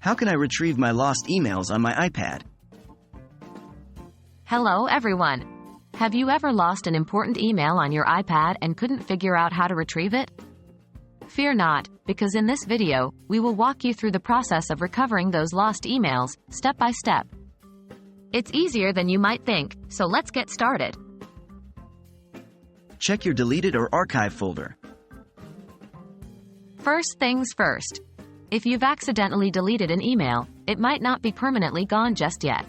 How can I retrieve my lost emails on my iPad? Hello everyone! Have you ever lost an important email on your iPad and couldn't figure out how to retrieve it? Fear not, because in this video, we will walk you through the process of recovering those lost emails, step by step. It's easier than you might think, so let's get started. Check your deleted or archive folder. First things first. If you've accidentally deleted an email, it might not be permanently gone just yet.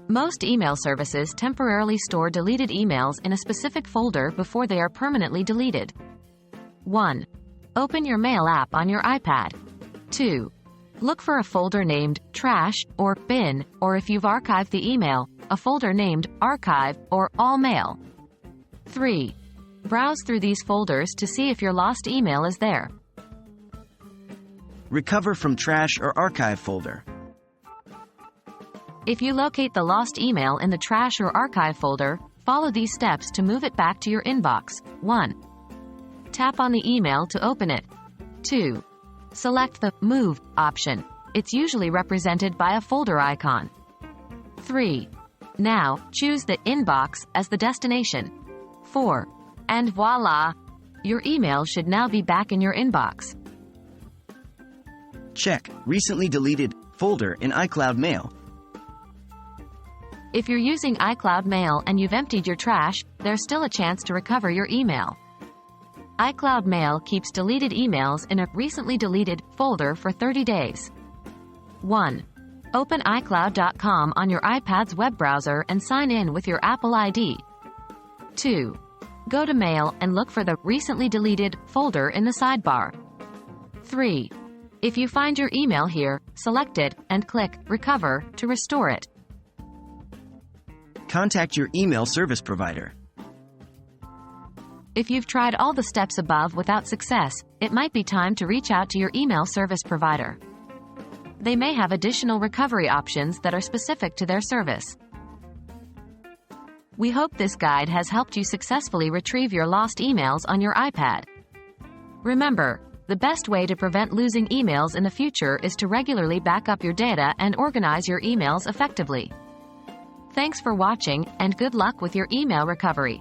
Most email services temporarily store deleted emails in a specific folder before they are permanently deleted. 1. Open your Mail app on your iPad. 2. Look for a folder named Trash or Bin, or if you've archived the email, a folder named Archive or All Mail. 3. Browse through these folders to see if your lost email is there. Recover from trash or archive folder. If you locate the lost email in the Trash or Archive folder, follow these steps to move it back to your inbox. 1. Tap on the email to open it. 2. Select the Move option. It's usually represented by a folder icon. 3. Now, choose the Inbox as the destination. 4. And voila! Your email should now be back in your inbox. Check Recently Deleted folder in iCloud Mail. If you're using iCloud Mail and you've emptied your trash, there's still a chance to recover your email. iCloud Mail keeps deleted emails in a Recently Deleted folder for 30 days. 1. Open iCloud.com on your iPad's web browser and sign in with your Apple ID. 2. Go to Mail and look for the Recently Deleted folder in the sidebar. 3. If you find your email here, select it and click Recover to restore it. Contact your email service provider. If you've tried all the steps above without success, it might be time to reach out to your email service provider. They may have additional recovery options that are specific to their service. We hope this guide has helped you successfully retrieve your lost emails on your iPad. Remember, the best way to prevent losing emails in the future is to regularly back up your data and organize your emails effectively. Thanks for watching, and good luck with your email recovery.